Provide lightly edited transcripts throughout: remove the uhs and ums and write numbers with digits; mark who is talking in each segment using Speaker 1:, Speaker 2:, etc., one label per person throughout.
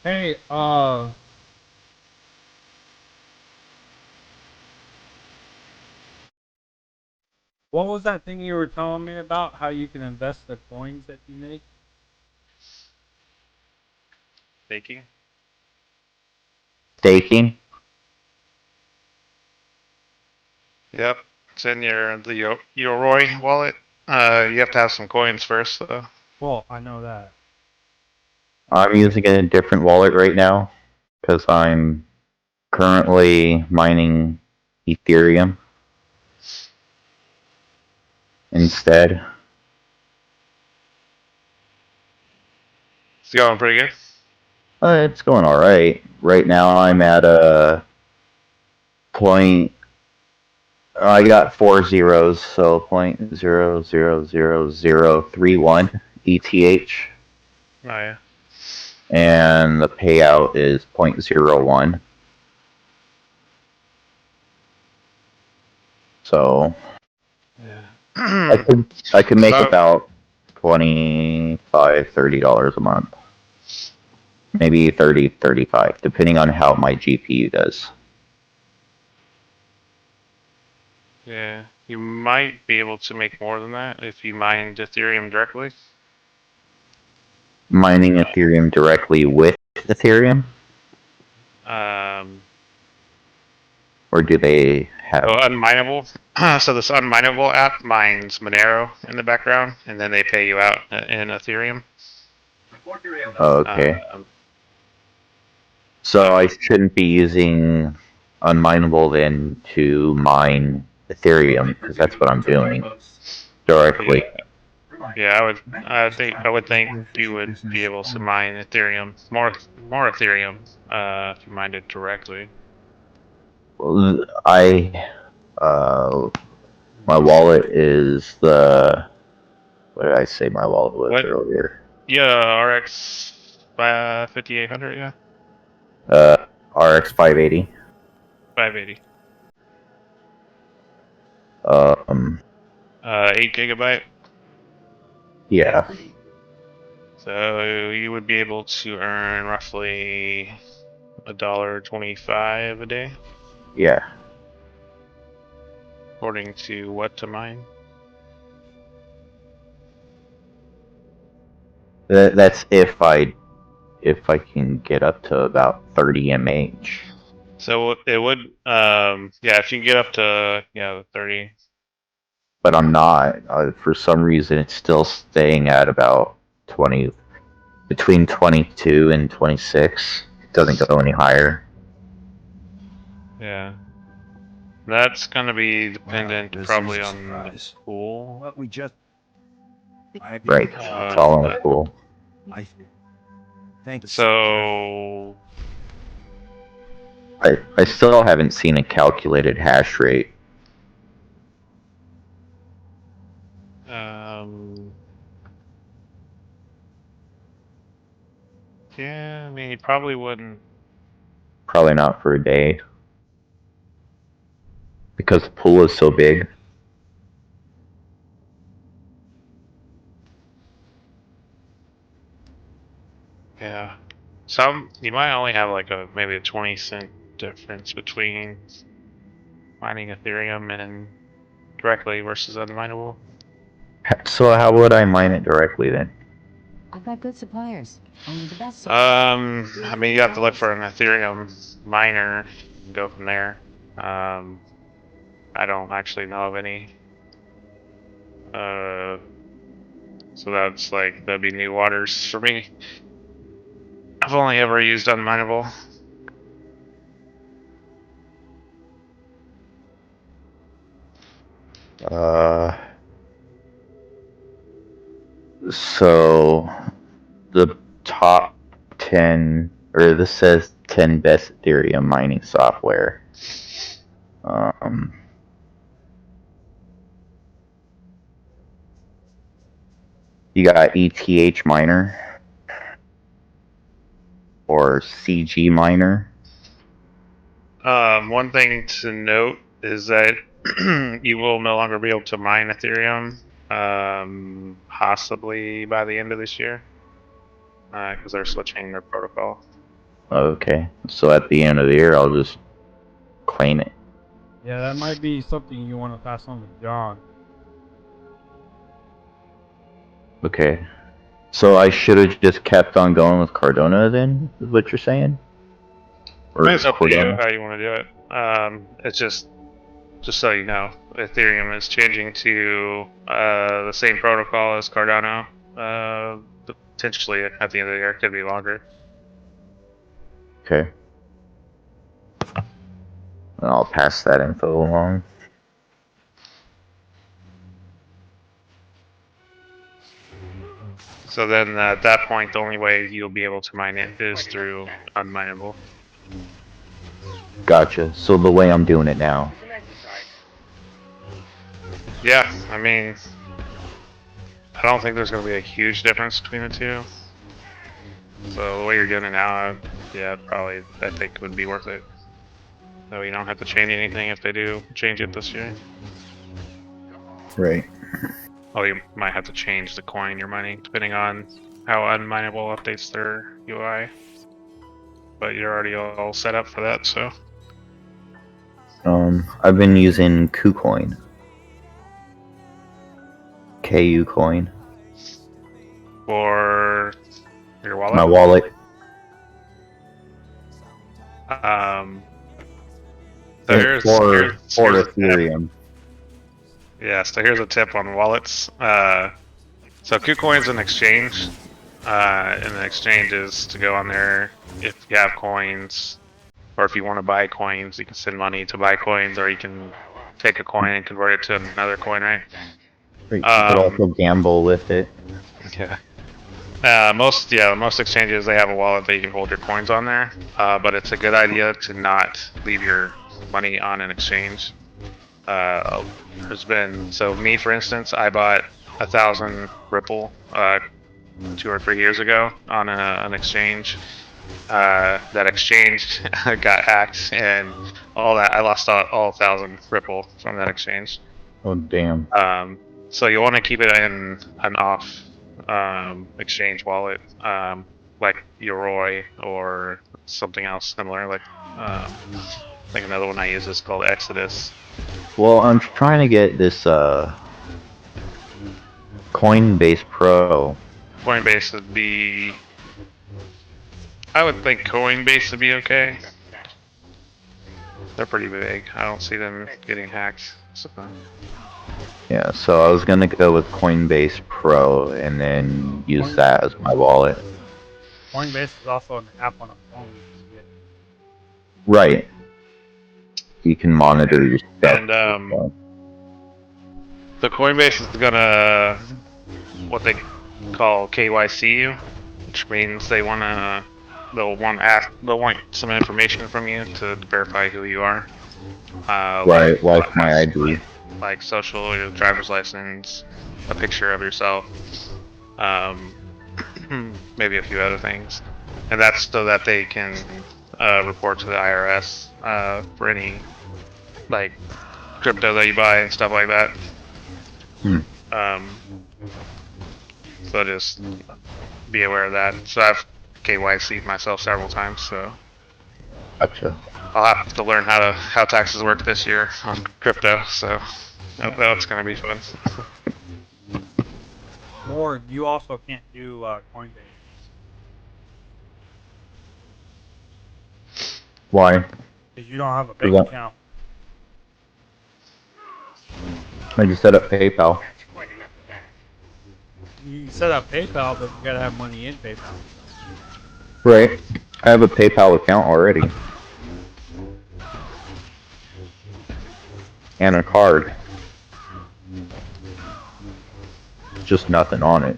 Speaker 1: Hey, what was that thing you were telling me about? How you can invest the coins that you make?
Speaker 2: Baking.
Speaker 3: Staking?
Speaker 2: Yep. It's in the Yoroi wallet. You have to have some coins first, though.
Speaker 1: Well, I know that.
Speaker 3: I'm using a different wallet right now because I'm currently mining Ethereum instead.
Speaker 2: It's going pretty good.
Speaker 3: It's going alright. Right now I'm at a point. I got four zeros, so 0.00031 ETH,
Speaker 2: Oh yeah.
Speaker 3: and the payout is 0.01. So I
Speaker 2: Yeah.
Speaker 3: could make
Speaker 2: so
Speaker 3: about $25-$30 a month. Maybe 30-35, depending on how my GPU does.
Speaker 2: yeah, you might be able to make more than that if you mined Ethereum directly.
Speaker 3: Mining Ethereum directly with Ethereum,
Speaker 2: Um,
Speaker 3: or do they
Speaker 2: so
Speaker 3: have?
Speaker 2: unmineable. So this unmineable app mines Monero in the background, and then they pay you out in Ethereum.
Speaker 3: Okay,
Speaker 2: Um,
Speaker 3: so I
Speaker 2: so
Speaker 3: shouldn't be using Unmineable then to mine Ethereum because that's what I'm doing directly.
Speaker 2: yeah, yeah, I would think you would be able to mine Ethereum more Ethereum if you mined it directly.
Speaker 3: I my wallet is the what did I say my wallet was
Speaker 2: What?
Speaker 3: earlier?
Speaker 2: Yeah, RX 5800, yeah,
Speaker 3: RX 580.
Speaker 2: 580.
Speaker 3: Um,
Speaker 2: 8 GB.
Speaker 3: yeah,
Speaker 2: So you would be able to earn roughly $1.25 a day,
Speaker 3: yeah.
Speaker 2: according to what to mine.
Speaker 3: That's if I can get up to about 30 mh.
Speaker 2: So it would, yeah, if you can get up to 30.
Speaker 3: But I'm not. For some reason, it's still staying at about 20, between 22 and 26. It doesn't go any higher.
Speaker 2: Yeah, that's gonna be
Speaker 4: Wow,
Speaker 2: dependent
Speaker 4: this is
Speaker 2: probably
Speaker 4: a
Speaker 2: on the
Speaker 4: surprise.
Speaker 2: pool.
Speaker 4: Well, we just. I.
Speaker 3: Right. It's all on the
Speaker 2: But
Speaker 3: pool.
Speaker 4: I think.
Speaker 2: so
Speaker 3: I still haven't seen a calculated hash rate.
Speaker 2: um, yeah, I mean, you probably wouldn't.
Speaker 3: Probably not for a day because the pool is so big.
Speaker 2: Yeah, some you might only have like maybe a 20 cent difference between mining Ethereum and directly versus unminable.
Speaker 3: So how would I mine it directly then?
Speaker 5: I've got good suppliers. Only the best.
Speaker 2: I mean, you have to look for an Ethereum miner and go from there. Um, I don't actually know of any. Uh, so that'd be new waters for me. I've only ever used unminable.
Speaker 3: Uh, so the top 10, or this says 10 best Ethereum mining software. Um, you got ETH Miner or CG Miner.
Speaker 2: One thing to note is that you will no longer be able to mine Ethereum, possibly by the end of this year, because they're switching their protocol.
Speaker 3: Okay. So at the end of the year, I'll just claim it.
Speaker 1: Yeah, that might be something you want to pass on to John.
Speaker 3: Okay. So I should have just kept on going with Cardona then, is what you're saying?
Speaker 2: I mean, it's up to you
Speaker 3: Cordona?
Speaker 2: how you want to do it. It's just so you know, Ethereum is changing to the same protocol as Cardano. Potentially at the end of the year, could be longer.
Speaker 3: Okay. I'll pass that info along.
Speaker 2: So then at that point, the only way you'll be able to mine it is through unmineable.
Speaker 3: Gotcha. So the way I'm doing it now.
Speaker 2: Yeah, I mean, I don't think there's going to be a huge difference between the two. So the way you're doing it now, yeah, probably I think would be worth it. So you don't have to change anything if they do change it this year.
Speaker 3: Right.
Speaker 2: Oh, you might have to change the coin you're mining depending on how unmineable updates their UI. But you're already all set up for that, so.
Speaker 3: I've been using KuCoin. KU coin.
Speaker 2: For your wallet?
Speaker 3: My wallet.
Speaker 2: So here's
Speaker 3: for
Speaker 2: a tip.
Speaker 3: Ethereum.
Speaker 2: Yeah, so here's a tip on wallets. So KuCoin's an exchange, and the exchange is to go on there if you have coins, or if you want to buy coins, you can send money to buy coins, or you can take a coin and convert it to another coin, right?
Speaker 3: Right, you could also gamble with it.
Speaker 2: Yeah. Most exchanges, they have a wallet that you can hold your coins on there, but it's a good idea to not leave your money on an exchange. There's been, so me for instance, I bought 1,000 Ripple 2 or 3 years ago on an exchange. That exchange got hacked, and all that, I lost all 1,000 Ripple from that exchange.
Speaker 3: Oh damn.
Speaker 2: So you want to keep it in an off exchange wallet, like Yoroi or something else similar. Like another one I use is called Exodus.
Speaker 3: Well, I'm trying to get this Coinbase Pro.
Speaker 2: Coinbase would be. I would think Coinbase would be okay. They're pretty big. I don't see them getting hacked. So.
Speaker 3: Yeah, so I was gonna go with Coinbase Pro and then use that as my wallet.
Speaker 1: Coinbase is also an app on a phone.
Speaker 3: Right. You can monitor your stuff.
Speaker 2: And the Coinbase is gonna what they call KYC you, which means they'll want some information from you to verify who you are.
Speaker 3: Right, like my ID.
Speaker 2: Like social, your driver's license, a picture of yourself, maybe a few other things, and that's so that they can report to the IRS for any like crypto that you buy and stuff like that. So just be aware of that. So I've KYC'd myself several times, so
Speaker 3: Gotcha.
Speaker 2: I'll have to learn how taxes work this year on crypto. So that's gonna be fun.
Speaker 1: Or you also can't do Coinbase.
Speaker 3: Why?
Speaker 1: Because you don't have a bank account.
Speaker 3: I just set up PayPal.
Speaker 1: You can set up PayPal, but you gotta have money in PayPal.
Speaker 3: Right. I have a PayPal account already. And a card. Just nothing on it.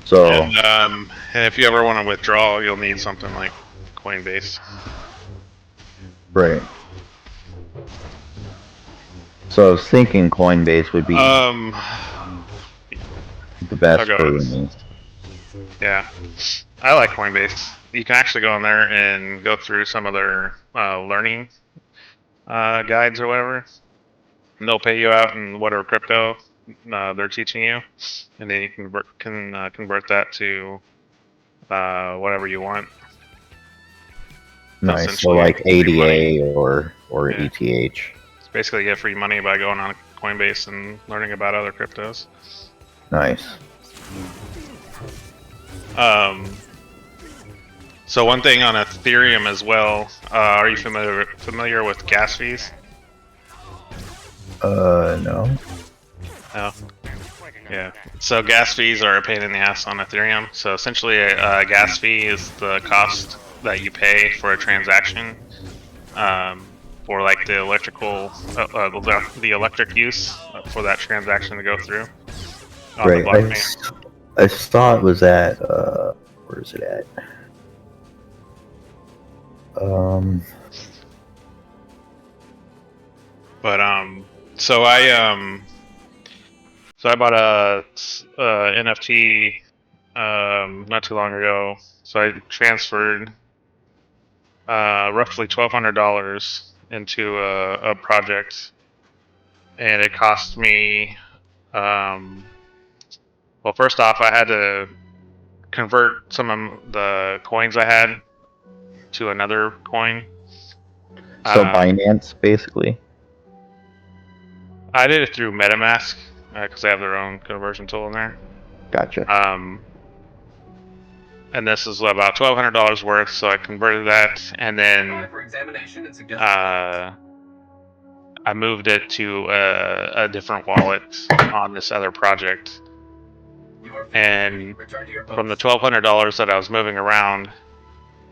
Speaker 3: So.
Speaker 2: And if you ever want to withdraw, you'll need something like Coinbase.
Speaker 3: Right. So I was thinking Coinbase would be the best for me.
Speaker 2: Yeah, I like Coinbase. You can actually go on there and go through some of their learning guides or whatever. And they'll pay you out in whatever crypto they're teaching you, and then you can convert that to whatever you want.
Speaker 3: Nice. So
Speaker 2: essentially
Speaker 3: like
Speaker 2: free money.
Speaker 3: ADA or
Speaker 2: Yeah.
Speaker 3: ETH.
Speaker 2: It's basically get free money by going on Coinbase and learning about other cryptos.
Speaker 3: Nice.
Speaker 2: So one thing on Ethereum as well. Are you familiar with gas fees?
Speaker 3: No.
Speaker 2: No. Yeah. So gas fees are a pain in the ass on Ethereum. So essentially, a gas fee is the cost that you pay for a transaction, for like the the electric use for that transaction to go through on the
Speaker 3: Right.
Speaker 2: blockchain.
Speaker 3: I saw it was at where is it at?
Speaker 2: But so I bought a NFT not too long ago. So I transferred roughly $1,200 into a project, and it cost me. Well, first off, I had to convert some of the coins I had to another coin.
Speaker 3: So Binance, basically.
Speaker 2: I did it through MetaMask because they have their own conversion tool in there.
Speaker 3: Gotcha.
Speaker 2: And this is about $1,200 worth, so I converted that, and then I moved it to a different wallet on this other project. And from the $1,200 that I was moving around,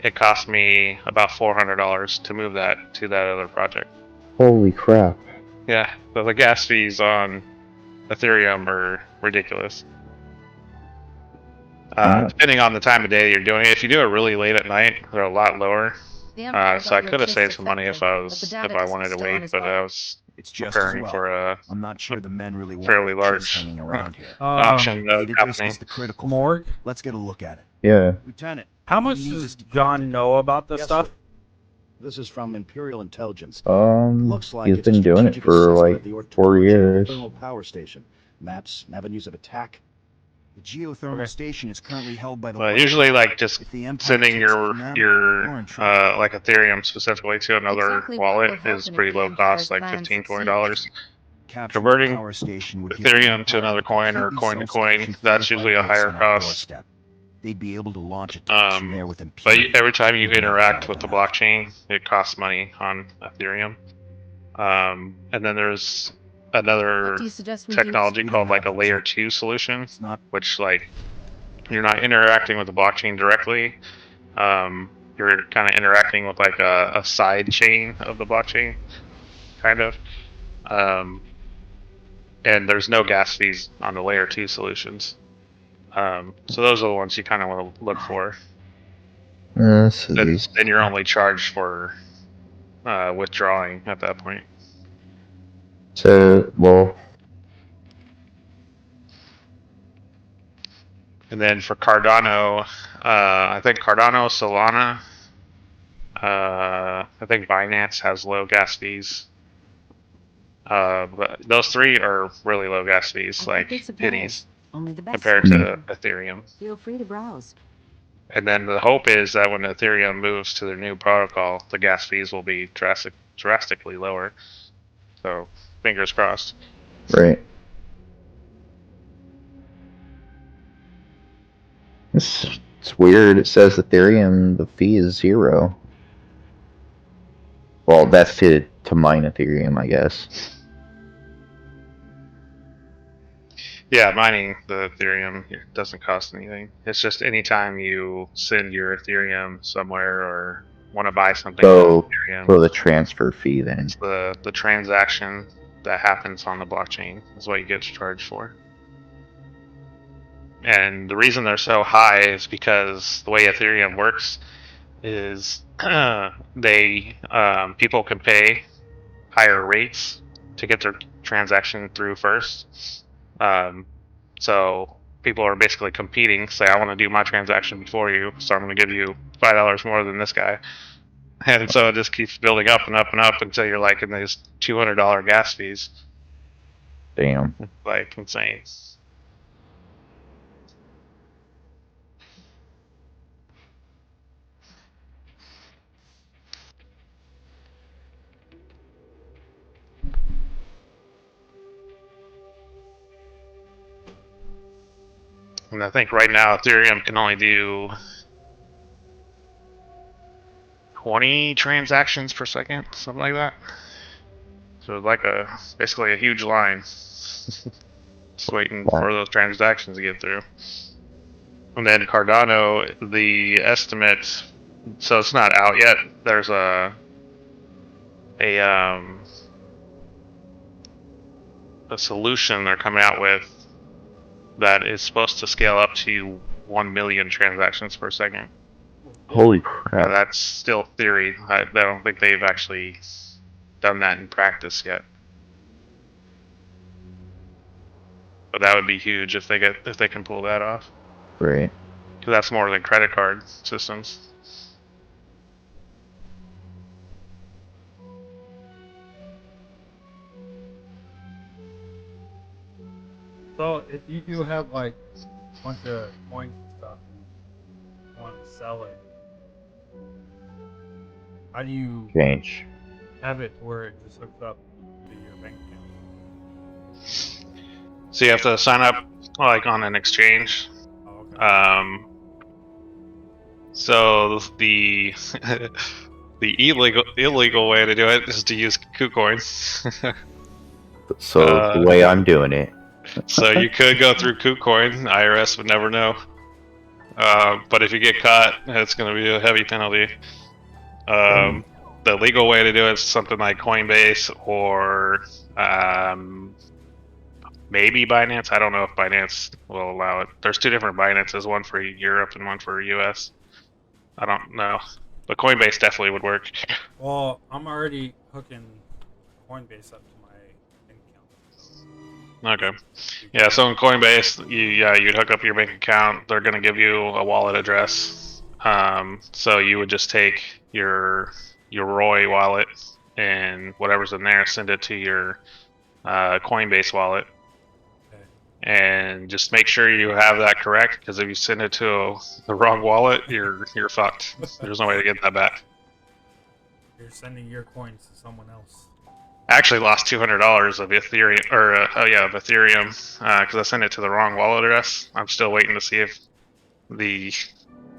Speaker 2: it cost me about $400 to move that to that other project.
Speaker 3: Holy crap.
Speaker 2: Yeah, so the gas fees on Ethereum are ridiculous. Depending on the time of day you're doing it. If you do it really late at night, they're a lot lower. So I could have saved some money if I wanted to wait, but I was
Speaker 4: It's just as
Speaker 2: preparing
Speaker 4: well.
Speaker 2: for a
Speaker 4: I'm not sure the men really want
Speaker 2: fairly
Speaker 4: just
Speaker 2: large
Speaker 4: hanging around here.
Speaker 2: auction
Speaker 4: Needed risk
Speaker 2: happening.
Speaker 4: is the critical.
Speaker 1: Morg,
Speaker 4: Let's get a look at it.
Speaker 3: Yeah.
Speaker 4: Lieutenant,
Speaker 1: how much
Speaker 4: you need
Speaker 1: does
Speaker 4: this
Speaker 1: John know about this
Speaker 6: Yes,
Speaker 1: stuff?
Speaker 6: sir. This is from Imperial Intelligence.
Speaker 3: He's
Speaker 6: Looks like
Speaker 3: been
Speaker 6: it's a
Speaker 3: doing it
Speaker 6: strategic
Speaker 3: for
Speaker 6: assessment
Speaker 3: like
Speaker 6: of the
Speaker 3: 4
Speaker 6: Ortona
Speaker 3: years.
Speaker 6: Thermal Power Station. Maps, avenues of attack.
Speaker 4: The geothermal
Speaker 1: Okay.
Speaker 4: station is currently held by the.
Speaker 2: But usually, like just
Speaker 4: If the Empire
Speaker 2: sending
Speaker 4: takes
Speaker 2: your
Speaker 4: it from them, we're in trouble.
Speaker 2: like Ethereum specifically to another
Speaker 5: Exactly what will
Speaker 2: wallet is
Speaker 5: happen if
Speaker 2: pretty
Speaker 5: the
Speaker 2: low
Speaker 5: Empire's
Speaker 2: cost, like
Speaker 5: plans
Speaker 2: $15-20.
Speaker 4: Capturing
Speaker 2: Converting
Speaker 4: the power station would give the
Speaker 2: Ethereum to
Speaker 4: Empire
Speaker 2: another
Speaker 4: a
Speaker 2: coin or
Speaker 4: completely
Speaker 2: coin to coin,
Speaker 4: self-sufficient
Speaker 2: that's
Speaker 4: fortified
Speaker 2: usually a
Speaker 4: base
Speaker 2: higher
Speaker 4: on our
Speaker 2: cost.
Speaker 4: doorstep. They'd be able to launch attacks from there with
Speaker 2: But
Speaker 4: impunity.
Speaker 2: every time you
Speaker 4: We'd never
Speaker 2: interact
Speaker 4: find
Speaker 2: with the
Speaker 4: them out.
Speaker 2: blockchain, it costs money on Ethereum. And then there's another
Speaker 5: What do you suggest we
Speaker 2: technology
Speaker 4: We
Speaker 2: called
Speaker 4: don't
Speaker 2: like a
Speaker 4: have
Speaker 2: layer
Speaker 4: those.
Speaker 2: 2 solution,
Speaker 4: It's not
Speaker 2: which like you're not interacting with the blockchain directly. You're kind of interacting with like a side chain of the blockchain, kind of. And there's no gas fees on the layer 2 solutions. So those are the ones you kind of want to look for.
Speaker 3: This
Speaker 2: Then
Speaker 3: is
Speaker 2: you're only charged for withdrawing at that point.
Speaker 3: so well.
Speaker 2: And then for Cardano, I think Cardano, Solana, I think Binance has low gas fees. But those three are really low gas fees,
Speaker 5: I've got
Speaker 2: like
Speaker 5: good suppliers.
Speaker 2: pennies
Speaker 5: Only the best.
Speaker 2: compared to Ethereum.
Speaker 5: Feel free to browse.
Speaker 2: And then the hope is that when Ethereum moves to their new protocol, the gas fees will be drastically lower. So fingers crossed.
Speaker 3: Right. It's weird. It says Ethereum, the fee is 0. Well, that's to mine Ethereum, I guess.
Speaker 2: Yeah, mining the Ethereum doesn't cost anything. It's just anytime you send your Ethereum somewhere or want to buy something
Speaker 3: So
Speaker 2: with Ethereum,
Speaker 3: for the transfer fee, then.
Speaker 2: it's the transaction that happens on the blockchain is what you get charged for. And the reason they're so high is because the way Ethereum works is they people can pay higher rates to get their transaction through first. So people are basically competing. Say, I want to do my transaction before you, so I'm going to give you $5 more than this guy. And so it just keeps building up and up and up until you're like in these $200 gas fees.
Speaker 3: Damn.
Speaker 2: Like insane. And I think right now Ethereum can only do 20 transactions per second, something like that. So it's like basically a huge line. Just waiting
Speaker 3: Wow.
Speaker 2: for those transactions to get through. And then Cardano, the estimate, so it's not out yet. There's a solution they're coming out with that is supposed to scale up to 1 million transactions per second.
Speaker 3: Holy
Speaker 2: Now,
Speaker 3: crap.
Speaker 2: that's still theory. I don't think they've actually done that in practice yet. But that would be huge if they can pull that off.
Speaker 3: Right.
Speaker 2: Because that's more than credit card systems.
Speaker 1: So if you do have like a bunch of coins and stuff, and you want to sell it, how do you
Speaker 3: Change.
Speaker 1: have it where it just hooks up to your bank account?
Speaker 2: So you have to sign up like on an exchange.
Speaker 1: Oh, okay.
Speaker 2: So the the illegal way to do it is to use KuCoin.
Speaker 3: So the way I'm doing it.
Speaker 2: So you could go through KuCoin. The IRS would never know. But if you get caught, it's going to be a heavy penalty. The legal way to do it is something like Coinbase or maybe Binance. I don't know if Binance will allow it. There's two different Binances, one for Europe and one for US. I don't know. But Coinbase definitely would work.
Speaker 1: Well, I'm already hooking Coinbase up to my bank account.
Speaker 2: Okay. Yeah, so in Coinbase, you'd hook up your bank account. They're going to give you a wallet address. So you would just take your Roy wallet and whatever's in there, send it to your Coinbase wallet.
Speaker 1: Okay.
Speaker 2: And just make sure you have that correct, because if you send it to the wrong wallet, you're fucked. There's no way to get that back.
Speaker 1: You're sending your coins to someone else.
Speaker 2: I actually lost $200 of Ethereum, or of Ethereum, because I sent it to the wrong wallet address. I'm still waiting to see if the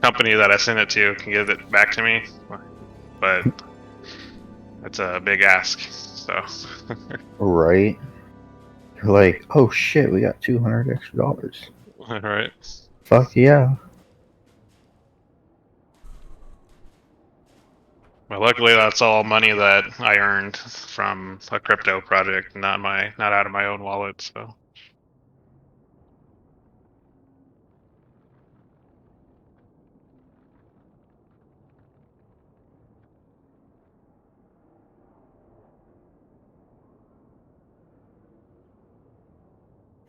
Speaker 2: company that I sent it to can get it back to me, but it's a big ask. So.
Speaker 3: Right. You're like, oh shit, we got $200 extra.
Speaker 2: All right.
Speaker 3: Fuck yeah.
Speaker 2: Well, luckily that's all money that I earned from a crypto project, not out of my own wallet. So.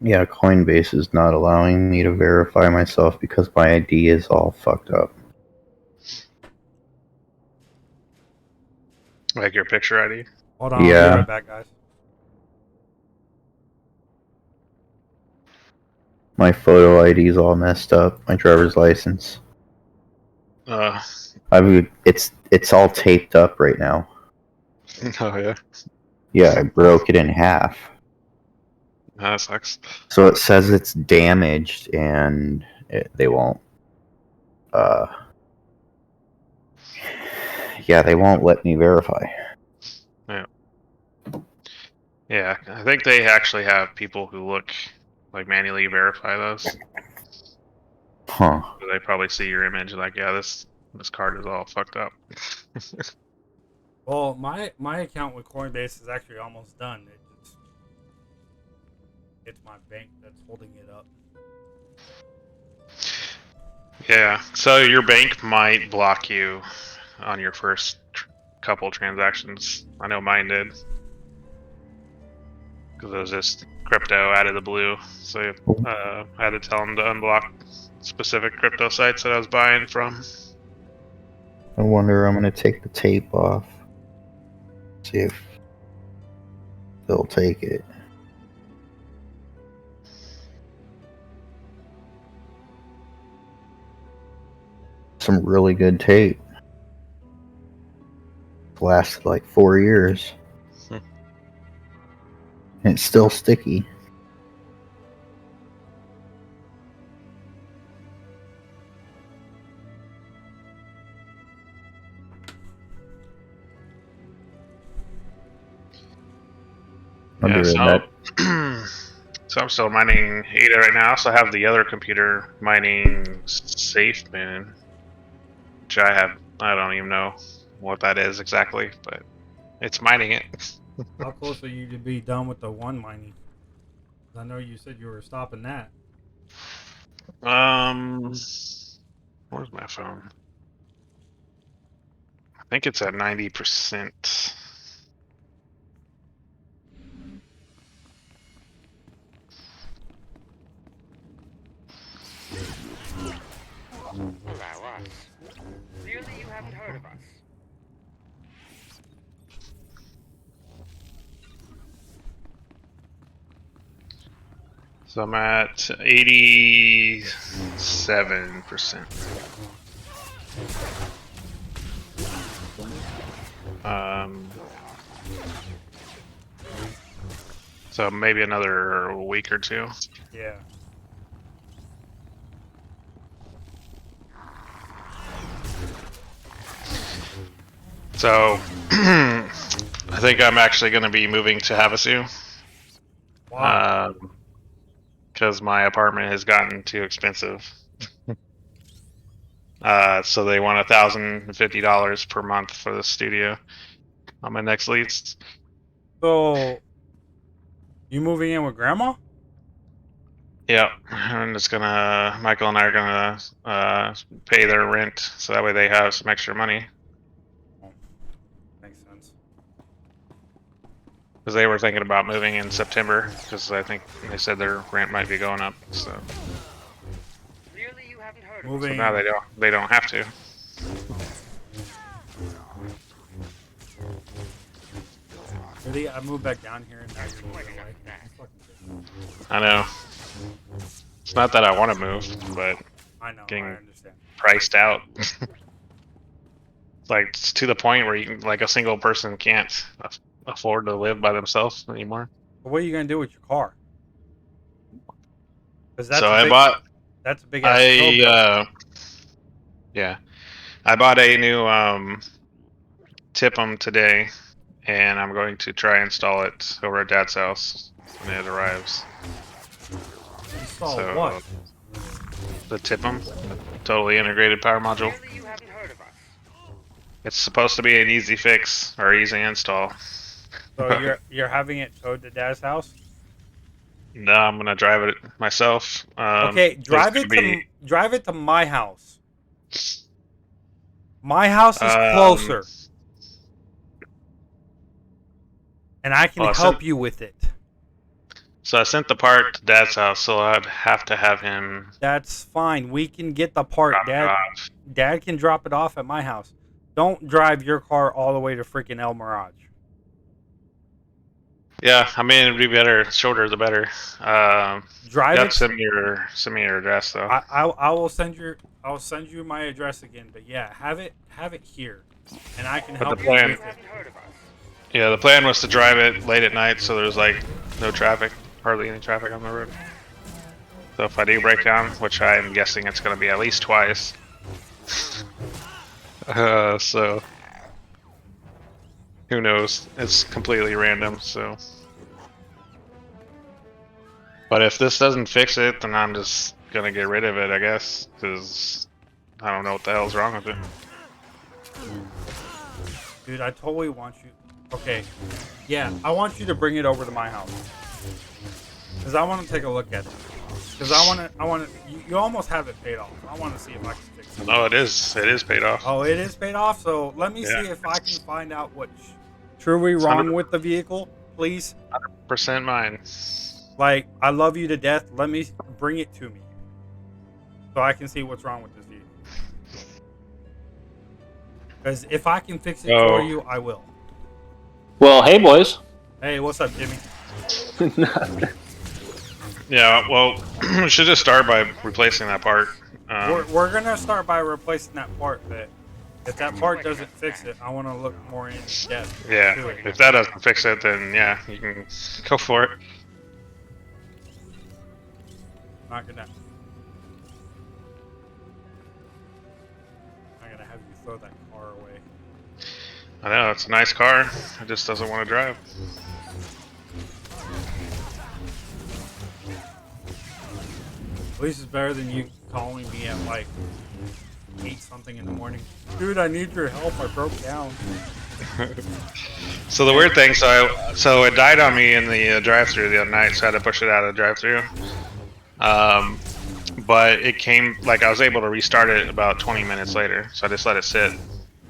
Speaker 3: Yeah, Coinbase is not allowing me to verify myself because my ID is all fucked up.
Speaker 2: Like your picture ID?
Speaker 1: Hold on,
Speaker 3: Yeah.
Speaker 1: I'll be right back, guys.
Speaker 3: My photo ID is all messed up. My driver's license. It's all taped up right now.
Speaker 2: Oh yeah.
Speaker 3: Yeah, I broke it in half.
Speaker 2: That sucks.
Speaker 3: So it says it's damaged, and they won't. Yeah, they won't let me verify.
Speaker 2: Yeah, I think they actually have people who manually verify those.
Speaker 3: Huh.
Speaker 2: They probably see your image like, yeah, this card is all fucked up.
Speaker 1: Well, my account with Coinbase is actually almost done. It's my bank that's holding it up.
Speaker 2: Yeah, so your bank might block you on your first couple transactions. I know mine did. Because it was just crypto out of the blue. So I had to tell them to unblock specific crypto sites that I was buying from.
Speaker 3: I wonder, I'm gonna take the tape off. See if they'll take it. some really good tape. Lasted like 4 years.
Speaker 2: Hmm.
Speaker 3: And it's still sticky.
Speaker 2: Yeah,
Speaker 3: Under that.
Speaker 2: so I'm still mining ADA right now. I also have the other computer mining SafeMoon, which I don't even know what that is exactly, but it's mining it.
Speaker 1: How close are you to be done with the one mining? I know you said you were stopping that.
Speaker 2: Where's my phone? I think it's at 90%.
Speaker 7: Allow us. Clearly you haven't heard of us.
Speaker 2: So I'm at 87%. So maybe another week or two.
Speaker 1: Yeah.
Speaker 2: So I think I'm actually going to be moving to Havasu.
Speaker 1: Wow.
Speaker 2: Because my apartment has gotten too expensive. So they want $1,050 per month for the studio on my next lease.
Speaker 1: So, you moving in with Grandma?
Speaker 2: Yeah, and Michael and I are gonna pay their rent, so that way they have some extra money.
Speaker 1: Makes sense.
Speaker 2: Because they were thinking about moving in September, because I think they said their rent might be going up. So,
Speaker 7: Clearly you haven't heard of us.
Speaker 2: so
Speaker 1: Moving.
Speaker 2: now they don't have to.
Speaker 1: Really, I moved back down here and now you're moving
Speaker 7: Quite
Speaker 1: away.
Speaker 7: enough of that.
Speaker 1: That's fucking good.
Speaker 2: I know. It's not that I want to move, but
Speaker 1: I know.
Speaker 2: Getting-
Speaker 1: I understand.
Speaker 2: priced out. Like it's to the point where like a single person can't afford to live by themselves anymore.
Speaker 1: But what are you gonna do with your car? Because that's
Speaker 2: So
Speaker 1: a
Speaker 2: I
Speaker 1: big,
Speaker 2: bought
Speaker 1: that's a big ass bill.
Speaker 2: yeah, I bought a new Tipum today, and I'm going to try and install it over at Dad's house when it arrives.
Speaker 1: Install
Speaker 2: so-
Speaker 1: what?
Speaker 2: The Tipum, totally integrated power module.
Speaker 7: Clearly you haven't heard of us.
Speaker 2: It's supposed to be an easy fix or easy install.
Speaker 1: So you're having it towed to Dad's house?
Speaker 2: No, I'm gonna drive it myself.
Speaker 1: Okay, drive
Speaker 2: there's
Speaker 1: it
Speaker 2: gonna
Speaker 1: to
Speaker 2: be-
Speaker 1: drive it to my house. My house is
Speaker 2: Um,
Speaker 1: closer, and I can
Speaker 2: well, I
Speaker 1: help
Speaker 2: sent-
Speaker 1: you with it.
Speaker 2: So I sent the part to Dad's house, so I'd have to have him
Speaker 1: That's fine. We can get the part.
Speaker 2: drop it
Speaker 1: Dad,
Speaker 2: off.
Speaker 1: Dad can drop it off at my house. Don't drive your car all the way to freaking El Mirage.
Speaker 2: Yeah, I mean it'd be better. Shorter the better.
Speaker 1: Drive
Speaker 2: Yep,
Speaker 1: it.
Speaker 2: send me your address though.
Speaker 1: I will send you my address again. But yeah, have it here, and I can
Speaker 2: But
Speaker 1: help
Speaker 2: the
Speaker 1: you
Speaker 2: plan-
Speaker 1: with
Speaker 7: You
Speaker 1: it.
Speaker 7: haven't heard of us.
Speaker 2: Yeah, the plan was to drive it late at night, so there's like no traffic, hardly any traffic on the road. So if I do break down, which I'm guessing it's going to be at least twice, so who knows? It's completely random. So, but if this doesn't fix it, then I'm just gonna get rid of it, I guess, because I don't know what the hell's wrong with it.
Speaker 1: Dude, I totally want you. Okay, yeah, I want you to bring it over to my house because I want to take a look at it. Because I want to. You almost have it paid off. I want to see if I can fix it.
Speaker 2: No, it is paid off.
Speaker 1: Oh, it is paid off. So let me
Speaker 2: Yeah.
Speaker 1: see if I can find out what's truly
Speaker 2: It's
Speaker 1: wrong
Speaker 2: 100
Speaker 1: with the vehicle, please.
Speaker 2: % mine.
Speaker 1: Like, I love you to death. Let me bring it to me so I can see what's wrong with this vehicle. Because if I can fix it for
Speaker 2: Oh.
Speaker 1: you, I will.
Speaker 8: Well, hey, boys.
Speaker 1: Hey, what's up, Jimmy?
Speaker 2: Yeah, well, we should just start by replacing that part.
Speaker 1: We're gonna start by replacing that part. But if that part doesn't fix it, I want to look more in depth.
Speaker 2: Yeah,
Speaker 1: to it.
Speaker 2: if that doesn't fix it, then yeah, you can go for it.
Speaker 1: Not gonna have you throw that car away.
Speaker 2: I know, it's a nice car. It just doesn't want to drive.
Speaker 1: At least it's better than you calling me at like 8 something in the morning. Dude, I need your help. I broke down.
Speaker 2: So the weird thing, so it died on me in the drive-through the other night, so I had to push it out of the drive-through. But it came, like, I was able to restart it about 20 minutes later, so I just let it sit,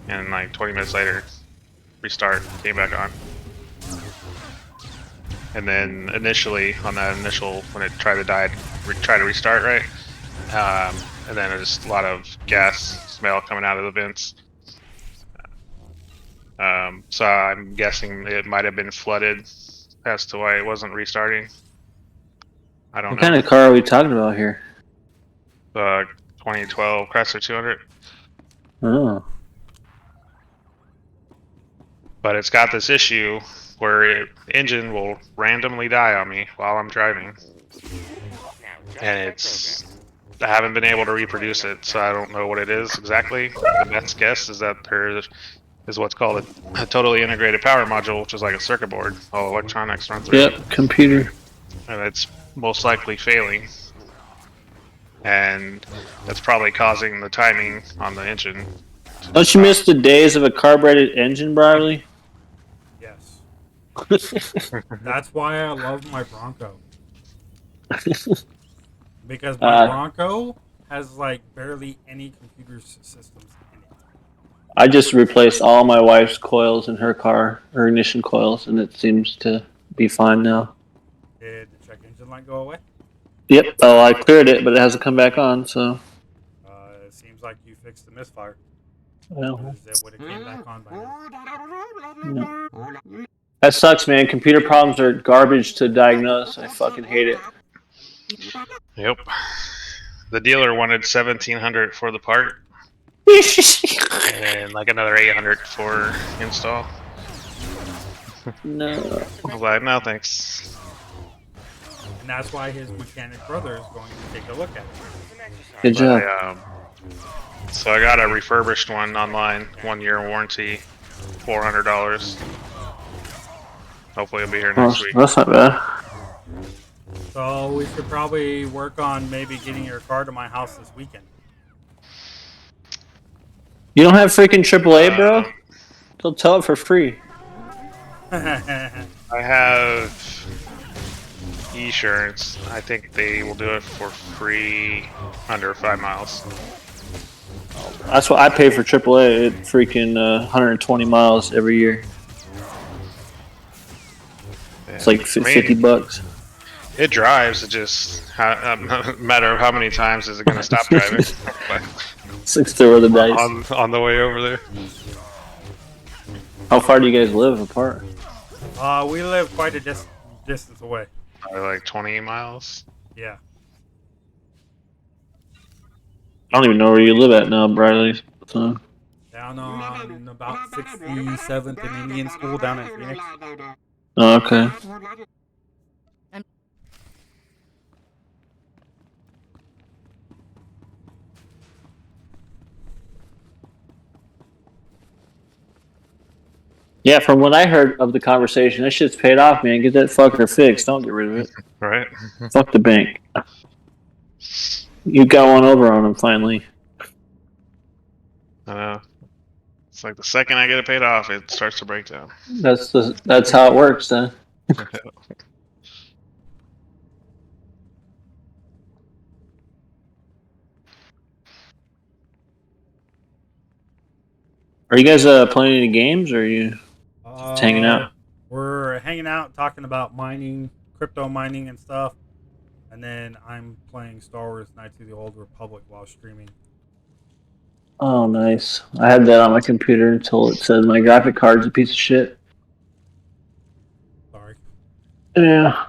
Speaker 2: and like 20 minutes later, restart, came back on. And then initially, on that initial, when it tried to die, try to restart, right? And then there's a lot of gas smell coming out of the vents. So I'm guessing it might have been flooded as to why it wasn't restarting. I don't
Speaker 8: What
Speaker 2: know.
Speaker 8: kind of car are we talking about here?
Speaker 2: 2012 Chrysler 200.
Speaker 8: Oh.
Speaker 2: But it's got this issue where the engine will randomly die on me while I'm driving. And I haven't been able to reproduce it, so I don't know what it is exactly. The best guess is that there is what's called a totally integrated power module, which is like a circuit board. All electronics run through it.
Speaker 8: Yep, computer.
Speaker 2: And it's most likely failing. And that's probably causing the timing on the engine.
Speaker 8: Don't you miss the days of a carbureted engine, Briley?
Speaker 1: Yes. That's why I love my Bronco. Because my Bronco has like barely any computer systems in it.
Speaker 8: I just replaced all my wife's coils in her car, her ignition coils, and it seems to be fine now.
Speaker 1: Did the check engine light go away?
Speaker 8: Yep. Oh, I cleared it, but it hasn't come back on, so.
Speaker 1: It seems like you fixed the misfire.
Speaker 8: Well,
Speaker 1: It would have came back on by now.
Speaker 8: no. That sucks, man. Computer problems are garbage to diagnose. I fucking hate it.
Speaker 2: Yep. The dealer wanted $1,700 for the part, and like another $800 for install.
Speaker 8: No.
Speaker 2: I was like, no thanks.
Speaker 1: And that's why his mechanic brother is going to take a look at it.
Speaker 8: Good job.
Speaker 2: So I got a refurbished one online, 1 year warranty, $400. Hopefully it'll be here next week.
Speaker 8: That's not bad.
Speaker 1: So we should probably work on maybe getting your car to my house this weekend.
Speaker 8: You don't have freaking AAA, bro? They'll tow it for free.
Speaker 2: I have insurance. I think they will do it for free under 5 miles.
Speaker 8: That's what I pay for AAA. It freaking 120 miles every year. It's like 50 bucks.
Speaker 2: It drives. It just no matter of how many times is it going to stop driving.
Speaker 8: 6 to roll the dice.
Speaker 2: On the way over there.
Speaker 8: How far do you guys live apart?
Speaker 1: We live quite a distance away.
Speaker 2: Like 20 miles.
Speaker 1: Yeah.
Speaker 8: I don't even know where you live at now, Briley. So.
Speaker 1: Down on about 67th and Indian School down in Phoenix.
Speaker 8: Oh, okay. Yeah, from what I heard of the conversation, that shit's paid off, man. Get that fucker fixed. Don't get rid of it.
Speaker 2: Right.
Speaker 8: Fuck the bank. You got one over on him finally.
Speaker 2: It's like the second I get it paid off, it starts to break down.
Speaker 8: That's how it works, then. Are you guys playing any games, or are you just hanging out?
Speaker 1: We're hanging out, talking about mining, crypto mining and stuff. And then I'm playing Star Wars Knights of the Old Republic while streaming.
Speaker 8: Oh, nice. I had that on my computer until it said my graphic card's a piece of shit.
Speaker 1: Sorry.
Speaker 8: Yeah.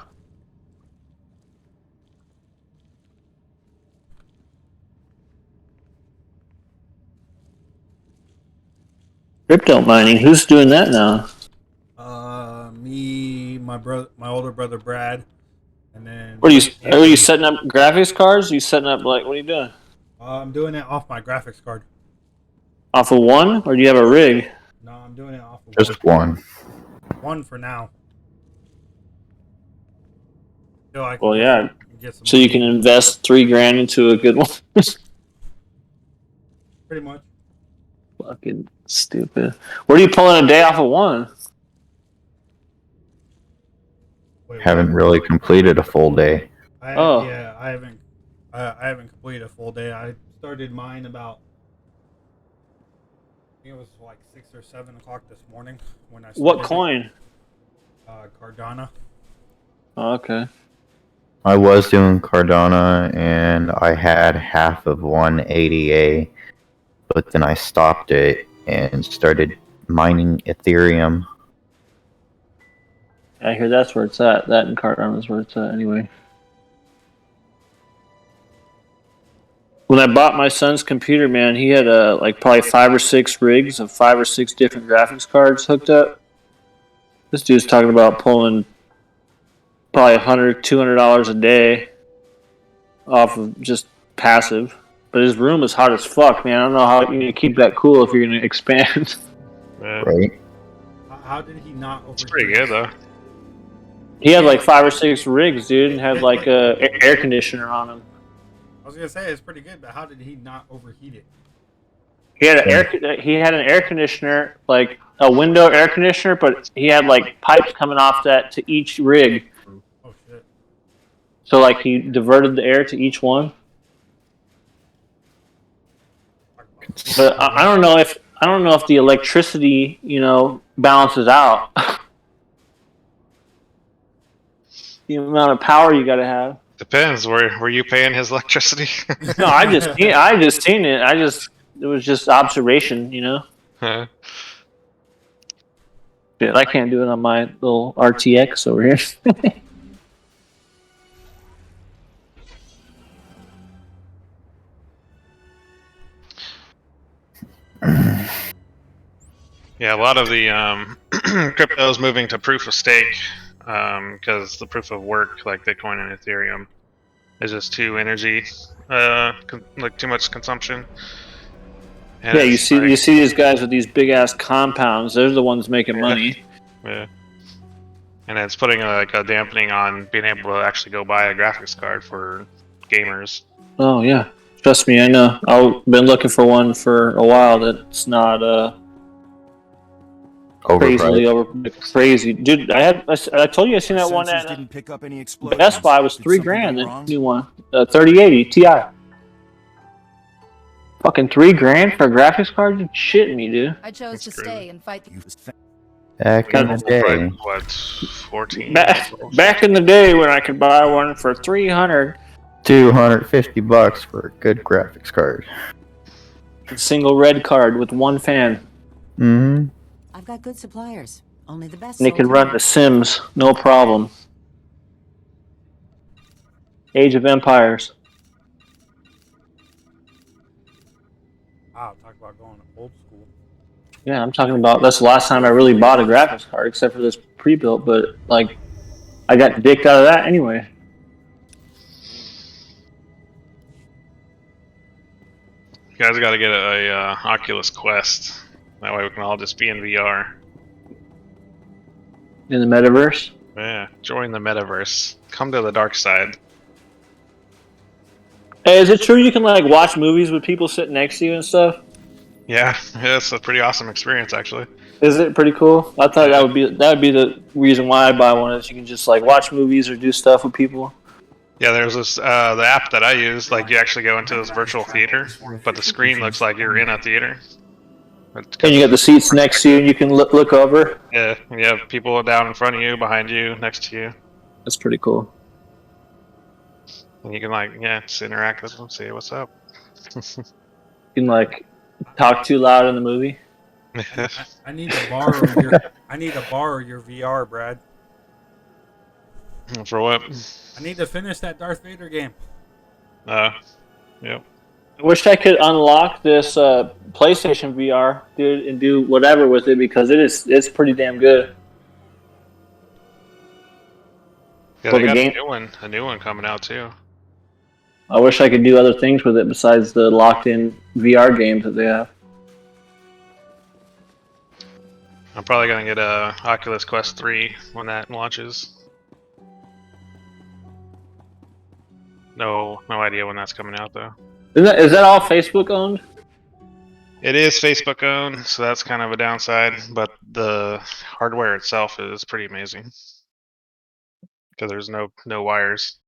Speaker 8: Crypto mining. Who's doing that now?
Speaker 1: Me, my brother, my older brother Brad, and then.
Speaker 8: What are you setting up graphics cards? Are you setting up like what are you doing?
Speaker 1: I'm doing it off my graphics card.
Speaker 8: Off of one, or do you have a rig?
Speaker 1: No, I'm doing it off of
Speaker 3: Just one.
Speaker 1: one for now. Till I can
Speaker 8: Well, yeah.
Speaker 1: get some
Speaker 8: So you
Speaker 1: money.
Speaker 8: can invest $3,000 into a good one.
Speaker 1: Pretty much.
Speaker 8: Fucking stupid. Where are you pulling a day off of one?
Speaker 1: Wait,
Speaker 3: Haven't
Speaker 1: what?
Speaker 3: really completed a full day.
Speaker 8: Oh.
Speaker 1: Yeah, I haven't completed a full day. I started mine about. I think it was like 6 or 7 o'clock this morning when I started.
Speaker 8: What coin?
Speaker 1: Cardano.
Speaker 8: Oh, okay.
Speaker 3: I was doing Cardano and I had half of one ADA, but then I stopped it and started mining Ethereum.
Speaker 8: I hear that's where it's at. That and Cardano is where it's at anyway. When I bought my son's computer, man, he had like probably 5 or 6 rigs of 5 or 6 different graphics cards hooked up. This dude's talking about pulling probably $100, $200 a day off of just passive. But his room is hot as fuck, man. I don't know how you're gonna keep that cool if you're gonna expand.
Speaker 2: Yeah.
Speaker 3: Right?
Speaker 1: How did he not?
Speaker 2: It's pretty good though.
Speaker 8: He had like 5 or 6 rigs, dude, and had like a air conditioner on him.
Speaker 1: I was gonna say it's pretty good, but how did he not overheat it?
Speaker 8: He had an air conditioner, like a window air conditioner, but he had like pipes coming off that to each rig.
Speaker 1: Oh shit!
Speaker 8: So like he diverted the air to each one. But I don't know if the electricity, balances out. The amount of power you got to have.
Speaker 2: Depends. Were you paying his electricity?
Speaker 8: No, I just seen it. It was just observation,
Speaker 2: Huh.
Speaker 8: Shit, I can't do it on my little RTX over here.
Speaker 2: Yeah, a lot of the crypto is moving to proof of stake because the proof of work, like Bitcoin and Ethereum, is just too energy, like too much consumption. And
Speaker 8: Yeah, you
Speaker 2: it's
Speaker 8: see
Speaker 2: like-
Speaker 8: these guys with these big ass compounds. They're the ones making money.
Speaker 2: Yeah. And it's putting like a dampening on being able to actually go buy a graphics card for gamers.
Speaker 8: Oh yeah, trust me, I know. I've been looking for one for a while. That's not crazily crazy, dude. I told you I seen that one
Speaker 4: Sensors
Speaker 8: at
Speaker 4: didn't pick up any explosions.
Speaker 8: Best Buy was
Speaker 4: Did
Speaker 8: $3,000.
Speaker 4: something go
Speaker 8: The
Speaker 4: wrong?
Speaker 8: new one, 3080 Ti. Fucking $3,000 for a graphics card? You shitting me, dude?
Speaker 5: I chose
Speaker 2: That's
Speaker 5: to
Speaker 2: crazy.
Speaker 5: stay and fight the.
Speaker 4: You fa-
Speaker 3: Back in the day.
Speaker 2: What, 14?
Speaker 8: Back in the day when I could buy one for $300,
Speaker 3: $250 for a good graphics card.
Speaker 8: a single red card with one fan,
Speaker 3: Mm-hmm.
Speaker 5: I've got good suppliers. Only the best.
Speaker 8: and it
Speaker 5: sold
Speaker 8: can
Speaker 5: to
Speaker 8: run
Speaker 5: me.
Speaker 8: The Sims, no problem. Age of Empires.
Speaker 1: Wow, talk about going old school.
Speaker 8: Yeah, I'm talking about that's the last time I really bought a graphics card, except for this pre-built. But like, I got dicked out of that anyway.
Speaker 2: You guys got to get a Oculus Quest. That way we can all just be in VR.
Speaker 8: In the metaverse.
Speaker 2: Yeah, join the metaverse. Come to the dark side.
Speaker 8: Hey, is it true you can like watch movies with people sitting next to you and stuff?
Speaker 2: Yeah, it's a pretty awesome experience actually.
Speaker 8: Is it pretty cool? I thought that would be the reason why I buy one is you can just like watch movies or do stuff with people.
Speaker 2: Yeah, there's this the app that I use. Like you actually go into this virtual theater, but the screen looks like you're in a theater.
Speaker 8: And you got the seats next to you and you can look over.
Speaker 2: Yeah, you have people down in front of you, behind you, next to you,
Speaker 8: That's pretty cool.
Speaker 2: and you can like just interact with them, see what's up.
Speaker 8: You can like talk too loud in the movie.
Speaker 1: I need to borrow your. I need to borrow your VR, Brad.
Speaker 2: For what?
Speaker 1: I need to finish that Darth Vader game.
Speaker 2: Yep.
Speaker 8: I wish I could unlock this PlayStation VR, dude, and do whatever with it because it's pretty damn good.
Speaker 2: Yeah,
Speaker 8: Well,
Speaker 2: they
Speaker 8: the
Speaker 2: got
Speaker 8: game-
Speaker 2: a new one coming out too.
Speaker 8: I wish I could do other things with it besides the locked-in VR games that they have.
Speaker 2: I'm probably gonna get a Oculus Quest 3 when that launches. No idea when that's coming out though.
Speaker 8: Is that all Facebook owned?
Speaker 2: It is Facebook owned, so that's kind of a downside, but the hardware itself is pretty amazing. Because there's no wires.